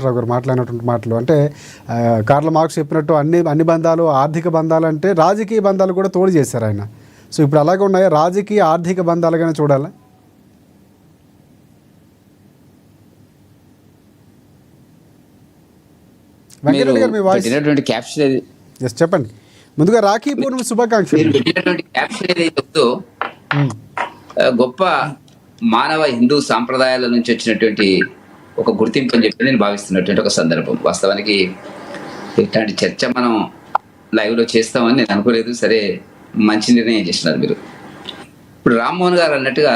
కోదండరావు గారు మాట్లాడినటువంటి మాటలు. అంటే కార్ల్ మార్క్స్ చెప్పినట్టు అన్ని బంధాలు ఆర్థిక బంధాలు అంటే రాజకీయ బంధాలు కూడా తోడు చేశారు ఆయన. సో ఇప్పుడు అలాగే ఉన్నాయా రాజకీయ ఆర్థిక బంధాలుగానే చూడాలా? వెంకటరెడ్డి గారు మీ వాయిస్ చెప్పండి. ముందుగా రాఖీ పూర్ణిమ శుభాకాంక్షలు. గొప్ప మానవ హిందూ సాంప్రదాయాల నుంచి వచ్చినటువంటి ఒక గుర్తింపు అని చెప్పి నేను భావిస్తున్నటువంటి ఒక సందర్భం. వాస్తవానికి ఇట్లాంటి చర్చ మనం లైవ్ లో చేస్తామని నేను అనుకోలేదు. సరే, మంచి నిర్ణయం చేసినారు మీరు. ఇప్పుడు రామ్మోహన్ గారు అన్నట్టుగా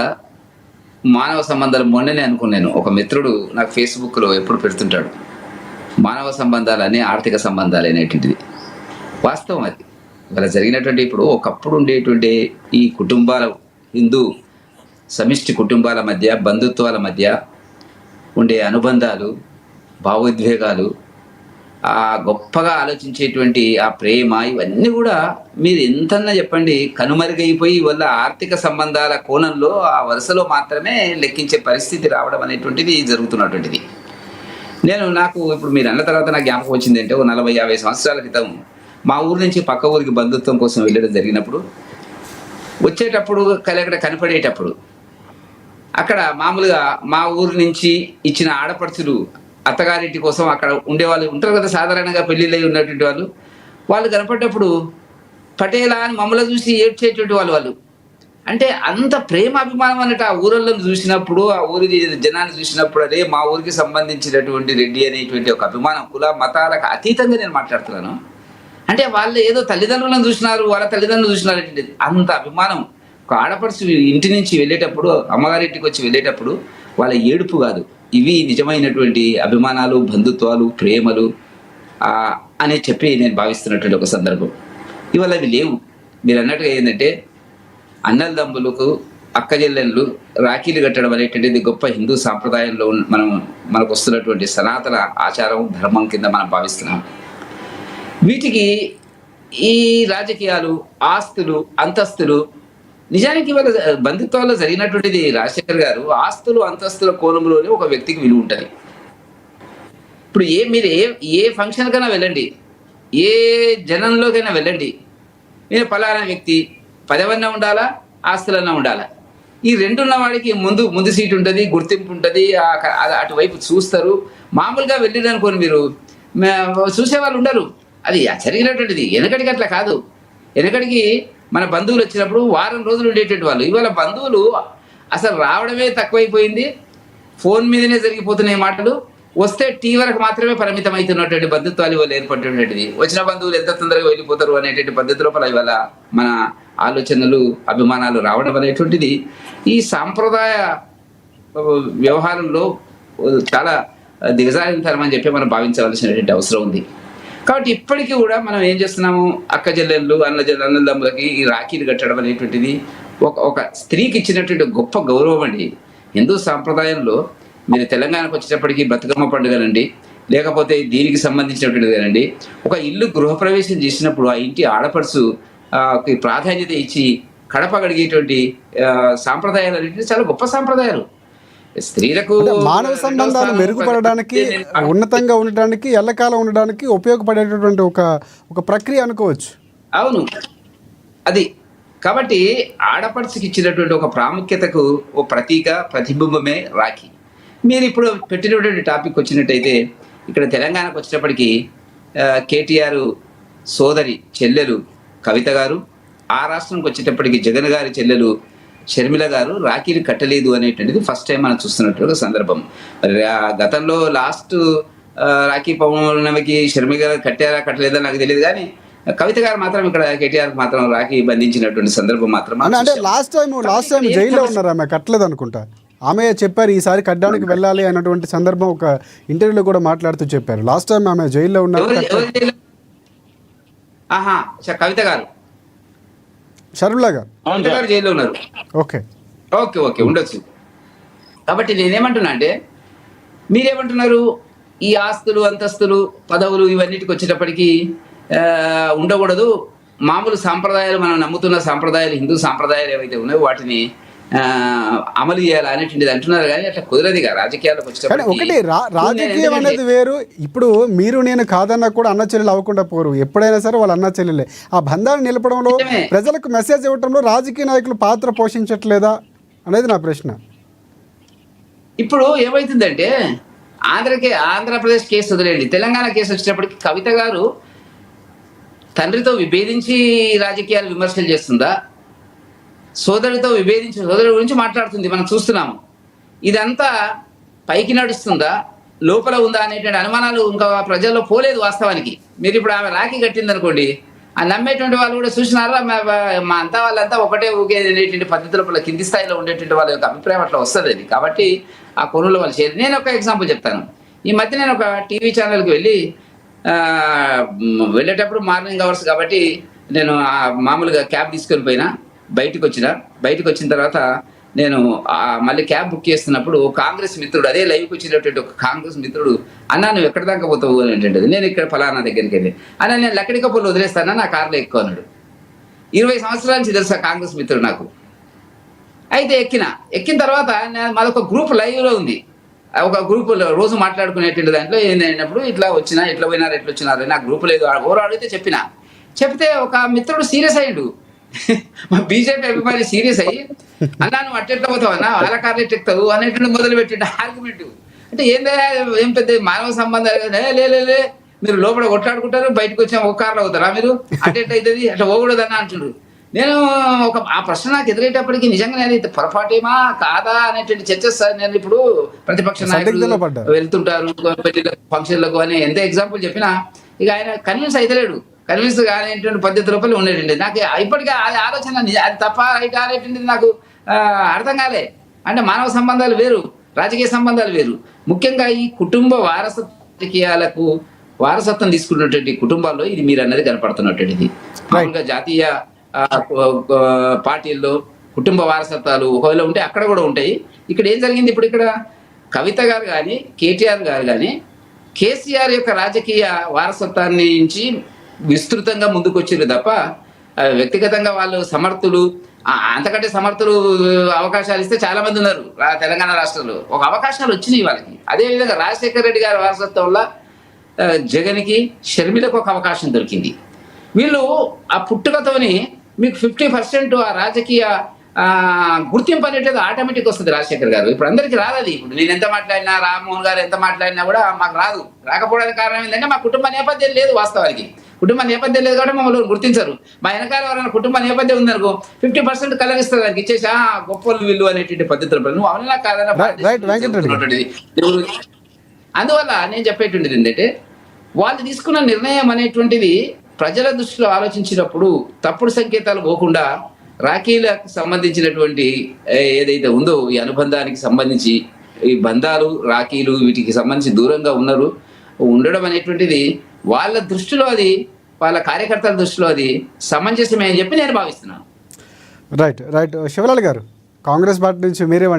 మానవ సంబంధాలు మొన్ననే అనుకున్నాను. ఒక మిత్రుడు నాకు ఫేస్బుక్ లో ఎప్పుడు పెడుతుంటాడు, మానవ సంబంధాలని ఆర్థిక సంబంధాలు అనేటువంటిది. వాస్తవం అది. ఇవాళ జరిగినటువంటి ఇప్పుడు ఒకప్పుడు ఉండేటువంటి ఈ కుటుంబాల హిందూ సమిష్టి కుటుంబాల మధ్య బంధుత్వాల మధ్య ఉండే అనుబంధాలు, భావోద్వేగాలు, ఆ గొప్పగా ఆలోచించేటువంటి ఆ ప్రేమ, ఇవన్నీ కూడా మీరు ఎంతన్నా చెప్పండి కనుమరుగైపోయి వల్ల ఆర్థిక సంబంధాల కోణంలో ఆ వరుసలో మాత్రమే లెక్కించే పరిస్థితి రావడం అనేటువంటిది జరుగుతున్నటువంటిది. నాకు ఇప్పుడు మీరు అన్న తర్వాత నాకు జ్ఞాపకం వచ్చింది అంటే 40-50 సంవత్సరాల క్రితం మా ఊరు నుంచి పక్క ఊరికి బంధుత్వం కోసం వెళ్ళడం జరిగినప్పుడు వచ్చేటప్పుడు అక్కడ కనపడేటప్పుడు అక్కడ మామూలుగా మా ఊరు నుంచి ఇచ్చిన ఆడపడుచులు అత్తగారింటి కోసం అక్కడ ఉండేవాళ్ళు ఉంటారు కదా, సాధారణంగా పెళ్లిళ్ళై ఉన్నటువంటి వాళ్ళు కనపడ్డప్పుడు పటేలా అని మమ్మల్ని చూసి ఏడ్చేటువంటి వాళ్ళు. అంటే అంత ప్రేమ అభిమానం అన్నట్టు ఆ ఊరల్లో చూసినప్పుడు, ఆ ఊరి జనాన్ని చూసినప్పుడు అదే మా ఊరికి సంబంధించినటువంటి రెడ్డి అనేటువంటి ఒక అభిమానం, కుల మతాలకు అతీతంగా నేను మాట్లాడుతున్నాను. అంటే వాళ్ళు ఏదో తల్లిదండ్రులను చూసినారు, వాళ్ళ తల్లిదండ్రులు చూసినారు, అంత అభిమానం. ఒక ఆడపడుచు ఇంటి నుంచి వెళ్ళేటప్పుడు, అమ్మగారింటికి వచ్చి వెళ్ళేటప్పుడు వాళ్ళ ఏడుపు కాదు, ఇవి నిజమైనటువంటి అభిమానాలు, బంధుత్వాలు, ప్రేమలు అని చెప్పి నేను భావిస్తున్నటువంటి ఒక సందర్భం. ఇవాళ అవి లేవు. మీరు అన్నట్టుగా ఏంటంటే అన్నదమ్ములకు అక్క చెల్లెళ్ళు రాఖీలు కట్టడం అనేటువంటిది గొప్ప హిందూ సాంప్రదాయంలో మనకు వస్తున్నటువంటి సనాతన ఆచారం, ధర్మం కింద మనం భావిస్తున్నాం. వీటికి ఈ రాజకీయాలు, ఆస్తులు, అంతస్తులు, నిజానికి వాళ్ళ బంధుత్వాల్లో జరిగినటువంటిది రాజశేఖర్ గారు ఆస్తులు అంతస్తుల కోణంలోనే ఒక వ్యక్తికి విలువ ఉంటుంది. ఇప్పుడు మీరు ఏ ఫంక్షన్ కైనా వెళ్ళండి, ఏ జనంలోకైనా వెళ్ళండి, నేను పలానా వ్యక్తి పదవన్నా ఉండాలా, ఆస్తులన్నా ఉండాలా. ఈ రెండున్న వాడికి ముందు సీట్ ఉంటుంది, గుర్తింపు ఉంటుంది, అటువైపు చూస్తారు. మామూలుగా వెళ్ళిరనుకోని మీరు చూసేవాళ్ళు ఉండరు. అది జరిగినటువంటిది. వెనకడికి అట్లా కాదు. వెనకడికి మన బంధువులు వచ్చినప్పుడు వారం రోజులు ఉండేటువంటి వాళ్ళు. ఇవాళ బంధువులు అసలు రావడమే తక్కువైపోయింది. ఫోన్ మీదనే జరిగిపోతున్నాయి మాటలు. వస్తే టీ వరకు మాత్రమే పరిమితం అవుతున్నటువంటి బంధుత్వాలు ఇవాళ ఏర్పడినటువంటిది. వచ్చిన బంధువులు ఎంత తొందరగా వెళ్ళిపోతారు అనేటువంటి పద్ధతి లోపల ఇవాళ మన ఆలోచనలు, అభిమానాలు రావడం అనేటువంటిది ఈ సాంప్రదాయ వ్యవహారంలో చాలా దిగజారిన తరం అని చెప్పి మనం భావించవలసినటువంటి అవసరం ఉంది. కాబట్టి ఇప్పటికీ కూడా మనం ఏం చేస్తున్నాము, అక్క చెల్లెళ్ళు, అన్నదమ్ములకి ఈ రాఖీలు కట్టడం అనేటువంటిది ఒక స్త్రీకి ఇచ్చినటువంటి గొప్ప గౌరవం అండి. హిందూ సాంప్రదాయంలో మీరు తెలంగాణకు వచ్చేటప్పటికి బతుకమ్మ పండుగనండి, లేకపోతే దీనికి సంబంధించినటువంటిది కానండి, ఒక ఇల్లు గృహప్రవేశం చేసినప్పుడు ఆ ఇంటి ఆడపడుచు ప్రాధాన్యత ఇచ్చి కడప కడిగేటువంటి సాంప్రదాయాలు అనేవి చాలా గొప్ప సాంప్రదాయాలు. స్త్రీలకు మానవ సంబంధాలు మెరుగుపడడానికి, ఉన్నతంగా ఉండడానికి, ఎల్లకాలం ఉండడానికి ఉపయోగపడేటటువంటి ఒక ప్రక్రియ అనుకోవచ్చు. అవును, అది. కాబట్టి ఆడపడుచుకి ఇచ్చినటువంటి ఒక ప్రాముఖ్యతకు ఓ ప్రతీక, ప్రతిబింబమే రాఖీ. మీరు ఇప్పుడు పెట్టినటువంటి టాపిక్ వచ్చినట్టయితే ఇక్కడ తెలంగాణకు వచ్చేటప్పటికి కేటీఆర్ సోదరి చెల్లెలు కవిత గారు, ఆ రాష్ట్రంకి వచ్చేటప్పటికి జగన్ గారి చెల్లెలు షర్మిల గారు రాఖీలు కట్టలేదు అనేటువంటిది ఫస్ట్ టైం మనం చూస్తున్నట్టు సందర్భం. గతంలో లాస్ట్ రాఖీ పౌర్ణమికి షర్మిల గారు కట్టారా కట్టలేదా నాకు తెలియదు, కానీ కవిత గారు మాత్రం ఇక్కడ కేటీఆర్ మాత్రం రాఖీ బంధించినటువంటి సందర్భం మాత్రం. అంటే లాస్ట్ టైం జైల్లో ఉన్నారు, ఆమె కట్టలేదు అనుకుంటా. ఆమె చెప్పారు ఈసారి కట్టడానికి వెళ్ళాలి అన్నటువంటి సందర్భం ఒక ఇంటర్వ్యూలో కూడా మాట్లాడుతూ చెప్పారు. లాస్ట్ టైం ఆమె జైల్లో ఉన్నారు. కవిత గారు, షర్మిల గారు జైల్లో ఉన్నారు. ఓకే ఓకే ఓకే ఉండొచ్చు. కాబట్టి నేనేమంటున్నా అంటే మీరేమంటున్నారు, ఈ ఆస్తులు, అంతస్తులు, పదవులు ఇవన్నిటికి వచ్చేటప్పటికి ఉండకూడదు. మామూలు సాంప్రదాయాలు, మనం నమ్ముతున్న సాంప్రదాయాలు, హిందూ సాంప్రదాయాలు ఏవైతే ఉన్నాయో వాటిని అమలు చేయాలి అనేటువంటిది అంటున్నారు, కానీ అట్లా కుదరదుగా రాజకీయాలకు కానీ వచ్చేటప్పటికి. ఒకటి రాజకీయం అనేది వేరు. ఇప్పుడు మీరు నేను కాదన్నా కూడా అన్న చెల్లెలు అవ్వకుండా పోరు. ఎప్పుడైనా సరే వాళ్ళ అన్న చెల్లెలే. ఆ బంధాన్ని నిలపడంలో, నిజమే. ప్రజలకు మెసేజ్ ఇవ్వడంలో రాజకీయ నాయకులు పాత్ర పోషించట్లేదా అనేది నా ప్రశ్న. ఇప్పుడు ఏమవుతుందంటే ఆంధ్రప్రదేశ్ కేసు వదిలేండి, తెలంగాణ కేసు వచ్చేటప్పటికి కవిత గారు తండ్రితో విభేదించి రాజకీయాలు విమర్శలు చేస్తుందా, సోదరుడితో విభేదించి సోదరుడి గురించి మాట్లాడుతుంది, మనం చూస్తున్నాము. ఇదంతా పైకి నడుస్తుందా, లోపల ఉందా అనేటువంటి అనుమానాలు ఇంకా ప్రజల్లో పోలేదు వాస్తవానికి. మీరు ఇప్పుడు ఆమె రాఖీ కట్టింది అనుకోండి, ఆ నమ్మేటువంటి వాళ్ళు కూడా చూసినారా, మా అంతా వాళ్ళంతా ఒకటే ఊగేటువంటి పద్ధతుల కింది స్థాయిలో ఉండేటువంటి వాళ్ళ యొక్క అభిప్రాయం అట్లా వస్తుంది అది. కాబట్టి ఆ కొనులు వాళ్ళు చేయరు. నేను ఒక ఎగ్జాంపుల్ చెప్తాను. ఈ మధ్య నేను ఒక టీవీ ఛానల్కి వెళ్ళేటప్పుడు మార్నింగ్ అవర్స్ కాబట్టి నేను మామూలుగా క్యాబ్ తీసుకొని పోయినా, బయటకు వచ్చిన తర్వాత నేను మళ్ళీ క్యాబ్ బుక్ చేస్తున్నప్పుడు కాంగ్రెస్ మిత్రుడు, అదే లైవ్కి వచ్చినటువంటి ఒక కాంగ్రెస్ మిత్రుడు, అన్నా నువ్వు ఎక్కడి దాకా పోతావు అని ఏంటంటే, నేను ఇక్కడ ఫలానా దగ్గరికి వెళ్ళి, అన్న నేను లక్కడికప్పులు వదిలేస్తానా, నా కార్లో ఎక్కువ అన్నాడు. 20 సంవత్సరాల నుంచి తెలుసా కాంగ్రెస్ మిత్రుడు నాకు. అయితే ఎక్కిన తర్వాత మాదొక గ్రూప్ లైవ్లో ఉంది. ఒక గ్రూప్ రోజు మాట్లాడుకునేటువంటి దాంట్లో ఏంటంటే, ఇట్లా వచ్చినారు నా గ్రూప్ లేదు, ఎవరు అడిగితే చెప్తే ఒక మిత్రుడు సీరియస్ అయ్యాడు. మా బీజేపీ అభిమాని సీరియస్ అయ్యి, అన్నా నువ్వు అట్టెట్లా పోతావు అన్న, వాళ్ళ కార్లు ఎట్టెక్తావు అనేటువంటి మొదలు పెట్టిండు ఆర్గ్యుమెంట్. అంటే ఏం పెద్ద మానవ సంబంధాలు, లే మీరు లోపల కొట్లాడుకుంటారు, బయటకు వచ్చాము ఒక కార్లో అవుతారా మీరు, అట్టెట్ అవుతుంది, అట్లా పోకూడదన్న అంటున్నారు. నేను ఆ ప్రశ్న నాకు ఎదురేటప్పటికి నిజంగా అది పొరపాటేమా కాదా అనేటువంటి చర్చ. నేను ఇప్పుడు ప్రతిపక్ష నాయకులు వెళ్తుంటారు ఫంక్షన్లకు అని ఎంత ఎగ్జాంపుల్ చెప్పినా ఇక ఆయన కన్విన్స్ కానిటువంటి పద్ధతి లోపల ఉండేటండి. నాకు ఇప్పటికీ అది ఆలోచన అది తప్ప రైట్ అనేటువంటిది నాకు అర్థం కాలే. అంటే మానవ సంబంధాలు వేరు, రాజకీయ సంబంధాలు వేరు. ముఖ్యంగా ఈ కుటుంబ రాజకీయాలకు వారసత్వం తీసుకున్నటువంటి కుటుంబాల్లో ఇది మీరు అన్నది కనపడుతున్నటువంటిది. మామూలుగా జాతీయ పార్టీల్లో కుటుంబ వారసత్వాలు ఒకవేళ ఉంటే అక్కడ కూడా ఉంటాయి. ఇక్కడ ఏం జరిగింది, ఇప్పుడు ఇక్కడ కవిత గారు కానీ కేటీఆర్ గారు కానీ కేసీఆర్ యొక్క రాజకీయ వారసత్వాన్ని నుంచి విస్తృతంగా ముందుకు వచ్చారు తప్ప వ్యక్తిగతంగా వాళ్ళు సమర్థులు, అంతకంటే సమర్థులు అవకాశాలు ఇస్తే చాలా మంది ఉన్నారు తెలంగాణ రాష్ట్రంలో. ఒక అవకాశాలు వచ్చినాయి వాళ్ళకి. అదేవిధంగా రాజశేఖర రెడ్డి గారి వారసత్వంలో జగన్కి, షర్మిలకు ఒక అవకాశం దొరికింది. వీళ్ళు ఆ పుట్టుకతోని మీకు 50% ఆ రాజకీయ గుర్తింపు అనేటిది ఆటోమేటిక్ వస్తుంది. రాజశేఖర్ గారు ఇప్పుడు అందరికీ రాదు. అది ఇప్పుడు నేను ఎంత మాట్లాడినా, రామ్మోహన్ గారు ఎంత మాట్లాడినా కూడా మాకు రాదు. రాకపోవడానికి కారణం ఏంటంటే మా కుటుంబ నేపథ్యం లేదు. వాస్తవానికి కుటుంబ నేపథ్యం లేదు కాబట్టి మమ్మల్ని గుర్తించరు. మా వెనకాల ఎవరైనా కుటుంబ నేపథ్యం ఉందనుకో 50% కలగిస్తుంది దానికి, ఇచ్చేసి గొప్పలు వీళ్ళు అనేటువంటి పద్ధతులు నువ్వు అవునా కాదన్నా. అందువల్ల నేను చెప్పేటువంటిది ఏంటంటే, వాళ్ళు తీసుకున్న నిర్ణయం అనేటువంటిది ప్రజల దృష్టిలో ఆలోచించినప్పుడు తప్పుడు సంకేతాలు పోకుండా రాఖీలకు సంబంధించినటువంటి ఏదైతే ఉందో ఈ అనుబంధానికి సంబంధించి ఈ బంధాలు, రాఖీలు వీటికి సంబంధించి దూరంగా ఉండడం అనేటువంటిది వాళ్ళ దృష్టిలో, అది వాళ్ళ కార్యకర్తల దృష్టిలో అది సమంజసమే అని చెప్పి నేను భావిస్తున్నాను. రైట్. శివలాల్ గారు, కాంగ్రెస్ పార్టీ నుంచి మీరేమంటారు?